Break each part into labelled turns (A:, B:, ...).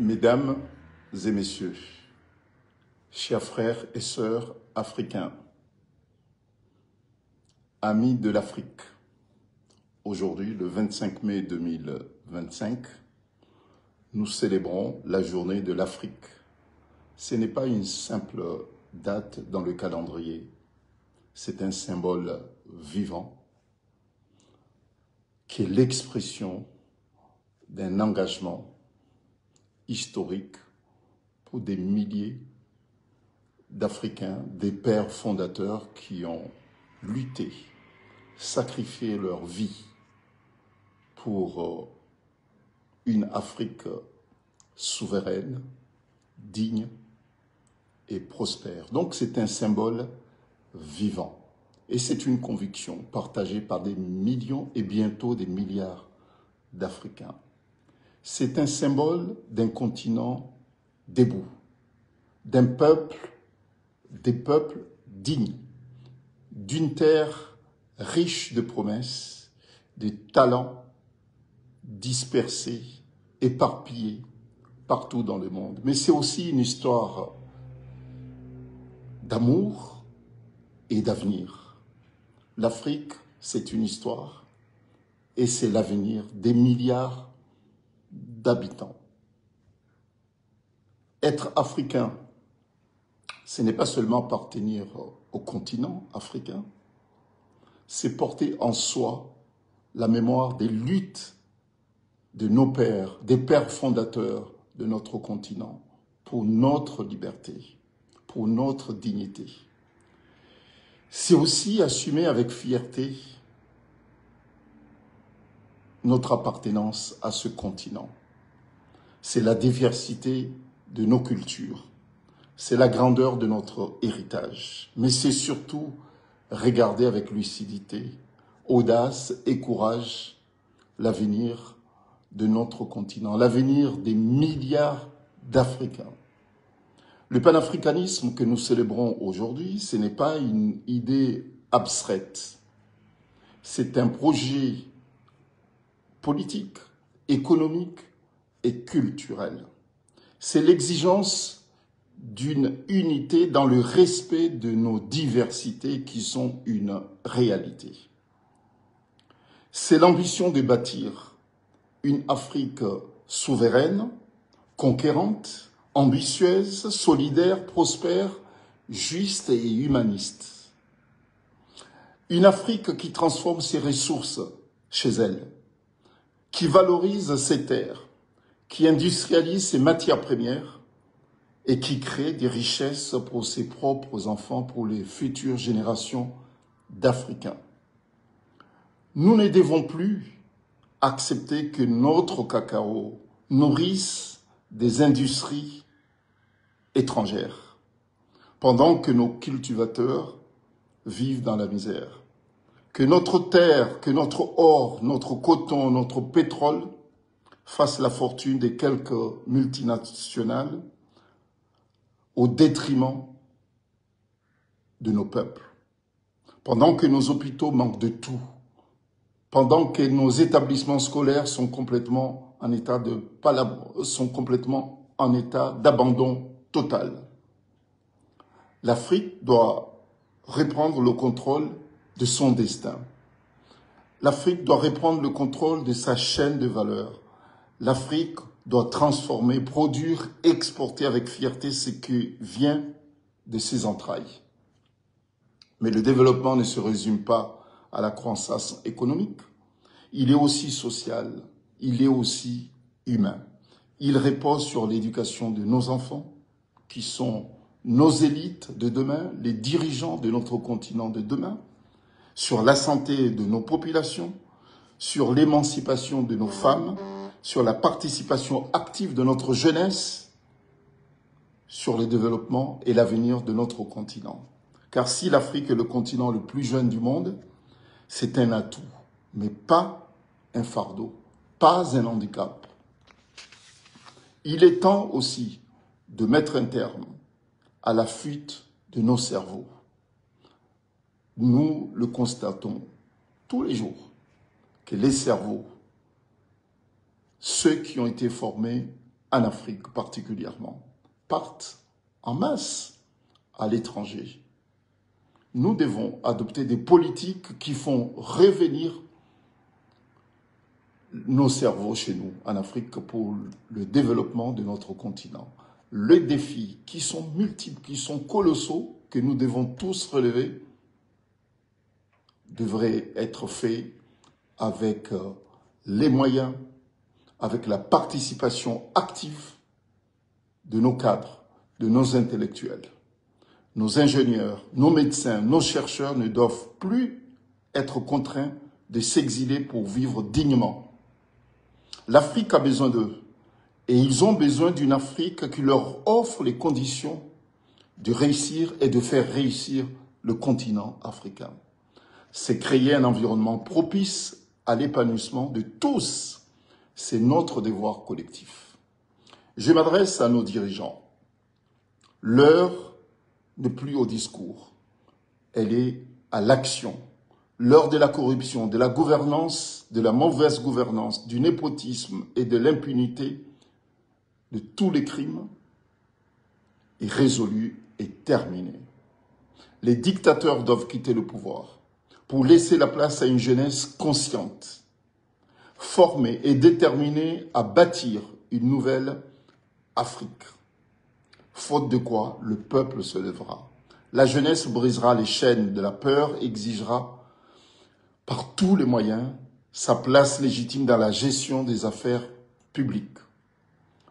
A: Mesdames et messieurs, chers frères et sœurs africains, amis de l'Afrique, aujourd'hui, le 25 mai 2025, nous célébrons la journée de l'Afrique. Ce n'est pas une simple date dans le calendrier, c'est un symbole vivant qui est l'expression d'un engagement historique pour des milliers d'Africains, des pères fondateurs qui ont lutté, sacrifié leur vie pour une Afrique souveraine, digne et prospère. Donc c'est un symbole vivant. Et c'est une conviction partagée par des millions et bientôt des milliards d'Africains. C'est un symbole d'un continent debout, d'un peuple, des peuples dignes, d'une terre riche de promesses, de talents dispersés, éparpillés partout dans le monde. Mais c'est aussi une histoire d'amour et d'avenir. L'Afrique, c'est une histoire et c'est l'avenir des milliards d'habitants. Être africain, ce n'est pas seulement appartenir au continent africain, c'est porter en soi la mémoire des luttes de nos pères, des pères fondateurs de notre continent, pour notre liberté, pour notre dignité. C'est aussi assumer avec fierté notre appartenance à ce continent. C'est la diversité de nos cultures, c'est la grandeur de notre héritage, mais c'est surtout regarder avec lucidité, audace et courage l'avenir de notre continent, l'avenir des milliards d'Africains. Le panafricanisme que nous célébrons aujourd'hui, ce n'est pas une idée abstraite, c'est un projet politique, économique et culturel. C'est l'exigence d'une unité dans le respect de nos diversités qui sont une réalité. C'est l'ambition de bâtir une Afrique souveraine, conquérante, ambitieuse, solidaire, prospère, juste et humaniste. Une Afrique qui transforme ses ressources chez elle, qui valorise ses terres, qui industrialise ses matières premières et qui crée des richesses pour ses propres enfants, pour les futures générations d'Africains. Nous ne devons plus accepter que notre cacao nourrisse des industries étrangères, pendant que nos cultivateurs vivent dans la misère. Que notre terre, que notre or, notre coton, notre pétrole fassent la fortune de quelques multinationales au détriment de nos peuples. Pendant que nos hôpitaux manquent de tout, pendant que nos établissements scolaires sont complètement en état d'abandon total. L'Afrique doit reprendre le contrôle de son destin. L'Afrique doit reprendre le contrôle de sa chaîne de valeur. L'Afrique doit transformer, produire, exporter avec fierté ce qui vient de ses entrailles. Mais le développement ne se résume pas à la croissance économique. Il est aussi social, il est aussi humain. Il repose sur l'éducation de nos enfants, qui sont nos élites de demain, les dirigeants de notre continent de demain, sur la santé de nos populations, sur l'émancipation de nos femmes, sur la participation active de notre jeunesse, sur le développement et l'avenir de notre continent. Car si l'Afrique est le continent le plus jeune du monde, c'est un atout, mais pas un fardeau, pas un handicap. Il est temps aussi de mettre un terme à la fuite de nos cerveaux. Nous le constatons tous les jours, que les cerveaux, ceux qui ont été formés en Afrique particulièrement, partent en masse à l'étranger. Nous devons adopter des politiques qui font revenir nos cerveaux chez nous, en Afrique, pour le développement de notre continent. Les défis qui sont multiples, qui sont colossaux, que nous devons tous relever, devraient être faits avec les moyens, avec la participation active de nos cadres, de nos intellectuels. Nos ingénieurs, nos médecins, nos chercheurs ne doivent plus être contraints de s'exiler pour vivre dignement. L'Afrique a besoin d'eux et ils ont besoin d'une Afrique qui leur offre les conditions de réussir et de faire réussir le continent africain. C'est créer un environnement propice à l'épanouissement de tous. C'est notre devoir collectif. Je m'adresse à nos dirigeants. L'heure n'est plus au discours, elle est à l'action. L'heure de la corruption, de la gouvernance, de la mauvaise gouvernance, du népotisme et de l'impunité, de tous les crimes, est résolue et terminée. Les dictateurs doivent quitter le pouvoir pour laisser la place à une jeunesse consciente, formée et déterminée à bâtir une nouvelle Afrique. Faute de quoi, le peuple se lèvera. La jeunesse brisera les chaînes de la peur et exigera par tous les moyens sa place légitime dans la gestion des affaires publiques.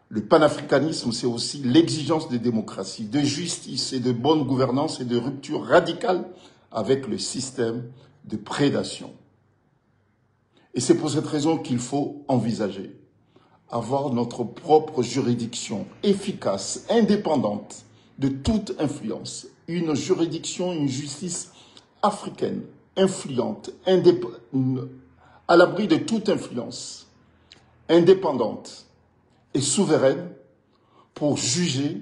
A: Le panafricanisme, c'est aussi l'exigence de démocratie, de justice et de bonne gouvernance et de rupture radicale avec le système de prédation. Et c'est pour cette raison qu'il faut envisager avoir notre propre juridiction efficace, indépendante de toute influence. Une juridiction, une justice africaine, influente, à l'abri de toute influence, indépendante et souveraine pour juger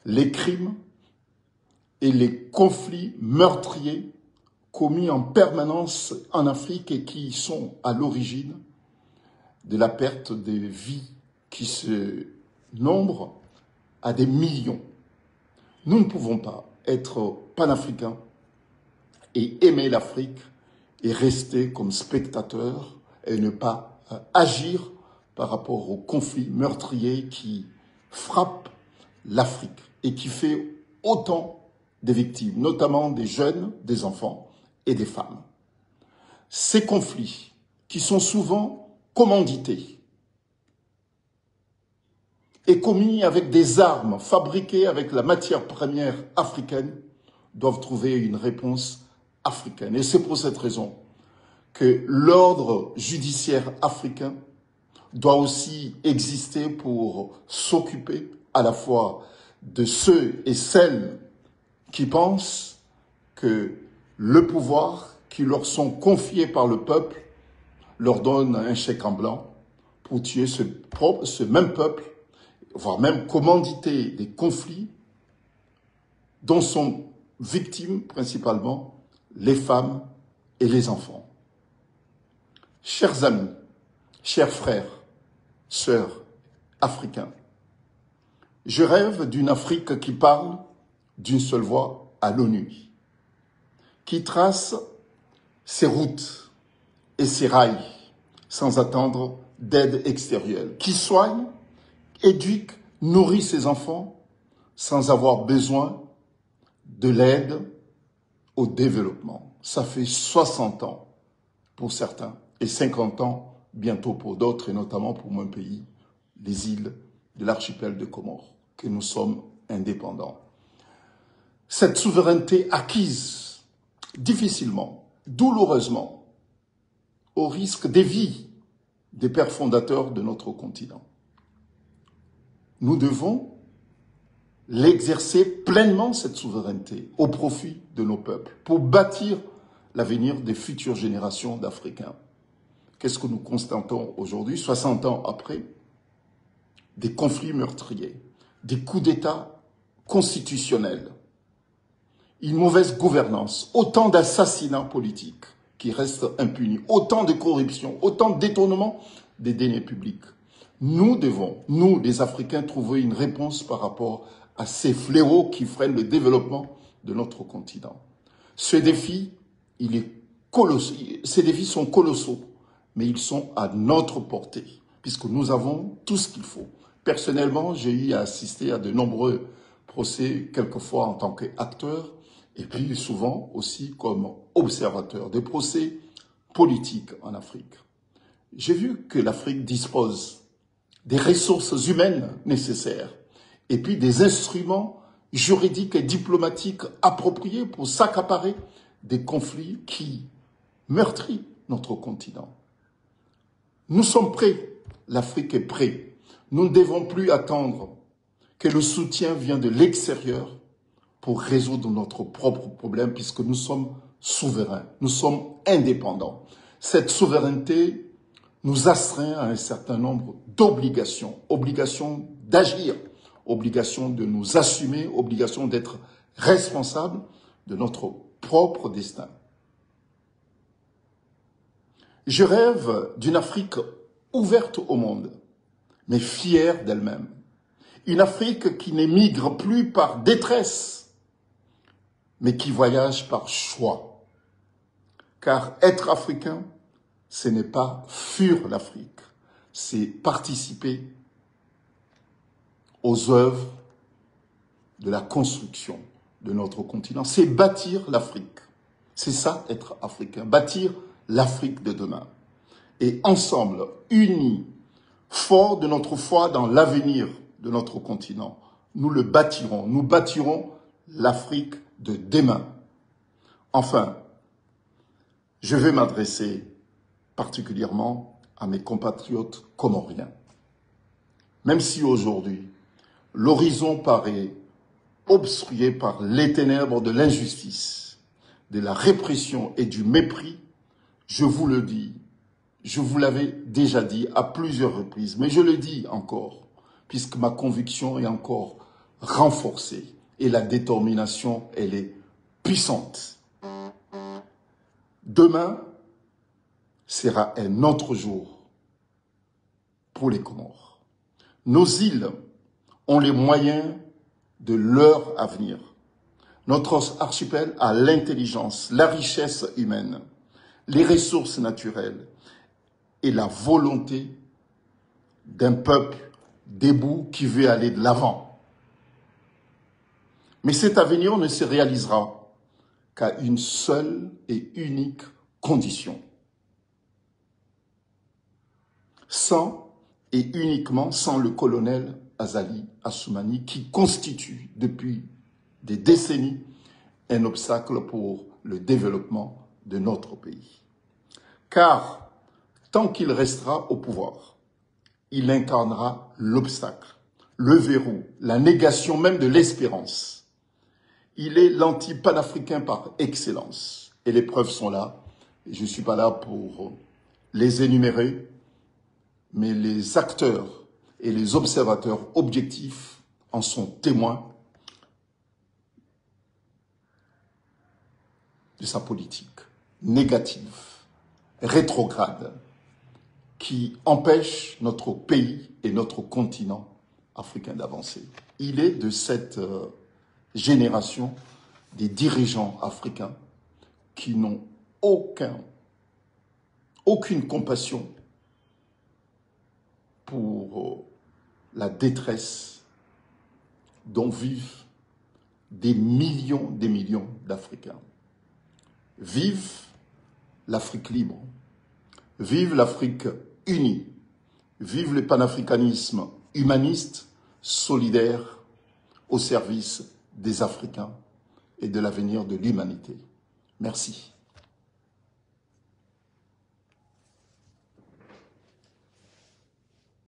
A: les crimes et les conflits meurtriers commis en permanence en Afrique et qui sont à l'origine de la perte des vies qui se nombrent à des millions. Nous ne pouvons pas être panafricains et aimer l'Afrique et rester comme spectateurs et ne pas agir par rapport aux conflits meurtriers qui frappent l'Afrique et qui fait autant de victimes, notamment des jeunes, des enfants et des femmes. Ces conflits qui sont souvent commandités et commis avec des armes fabriquées avec la matière première africaine doivent trouver une réponse africaine. Et c'est pour cette raison que l'ordre judiciaire africain doit aussi exister pour s'occuper à la fois de ceux et celles qui pensent que le pouvoir qui leur sont confiés par le peuple leur donne un chèque en blanc pour tuer ce même peuple, voire même commanditer des conflits dont sont victimes principalement les femmes et les enfants. Chers amis, chers frères, sœurs africains, je rêve d'une Afrique qui parle d'une seule voix à l'ONU, qui trace ses routes et ses rails sans attendre d'aide extérieure, qui soigne, éduque, nourrit ses enfants sans avoir besoin de l'aide au développement. Ça fait 60 ans pour certains et 50 ans bientôt pour d'autres, et notamment pour mon pays, les îles de l'archipel de Comores, que nous sommes indépendants. Cette souveraineté acquise difficilement, douloureusement, au risque des vies des pères fondateurs de notre continent. Nous devons l'exercer pleinement, cette souveraineté, au profit de nos peuples, pour bâtir l'avenir des futures générations d'Africains. Qu'est-ce que nous constatons aujourd'hui, 60 ans après? Des conflits meurtriers, des coups d'État constitutionnels, une mauvaise gouvernance, autant d'assassinats politiques qui restent impunis, autant de corruption, autant de détournements des deniers publics. Nous devons, nous les Africains, trouver une réponse par rapport à ces fléaux qui freinent le développement de notre continent. Ces défis sont colossaux, mais ils sont à notre portée, puisque nous avons tout ce qu'il faut. Personnellement, j'ai eu à assister à de nombreux procès, quelquefois en tant qu'acteur, et puis souvent aussi comme observateur des procès politiques en Afrique. J'ai vu que l'Afrique dispose des ressources humaines nécessaires et puis des instruments juridiques et diplomatiques appropriés pour s'accaparer des conflits qui meurtrissent notre continent. Nous sommes prêts, l'Afrique est prête. Nous ne devons plus attendre que le soutien vienne de l'extérieur pour résoudre notre propre problème puisque nous sommes souverains, nous sommes indépendants. Cette souveraineté nous astreint à un certain nombre d'obligations, obligations d'agir, obligations de nous assumer, obligations d'être responsables de notre propre destin. Je rêve d'une Afrique ouverte au monde, mais fière d'elle-même. Une Afrique qui n'émigre plus par détresse, mais qui voyage par choix. Car être africain, ce n'est pas fuir l'Afrique, c'est participer aux œuvres de la construction de notre continent. C'est bâtir l'Afrique. C'est ça, être africain. Bâtir l'Afrique de demain. Et ensemble, unis, forts de notre foi dans l'avenir de notre continent, nous le bâtirons. Nous bâtirons l'Afrique de demain. Enfin, je vais m'adresser particulièrement à mes compatriotes comoriens. Même si aujourd'hui, l'horizon paraît obstrué par les ténèbres de l'injustice, de la répression et du mépris, je vous le dis, je vous l'avais déjà dit à plusieurs reprises, mais je le dis encore, puisque ma conviction est encore renforcée et la détermination, elle est puissante. Demain sera un autre jour pour les Comores. Nos îles ont les moyens de leur avenir. Notre archipel a l'intelligence, la richesse humaine, les ressources naturelles et la volonté d'un peuple debout qui veut aller de l'avant. Mais cet avenir ne se réalisera qu'à une seule et unique condition. Sans et uniquement sans le colonel Azali Assoumani qui constitue depuis des décennies un obstacle pour le développement de notre pays. Car tant qu'il restera au pouvoir, il incarnera l'obstacle, le verrou, la négation même de l'espérance. Il est l'anti-panafricain par excellence. Et les preuves sont là. Je ne suis pas là pour les énumérer, mais les acteurs et les observateurs objectifs en sont témoins de sa politique négative, rétrograde, qui empêche notre pays et notre continent africain d'avancer. Il est de cette génération des dirigeants africains qui n'ont aucune compassion pour la détresse dont vivent des millions d'Africains. Vive l'Afrique libre, vive l'Afrique unie, vive le panafricanisme humaniste, solidaire, au service des Africains et de l'avenir de l'humanité. Merci.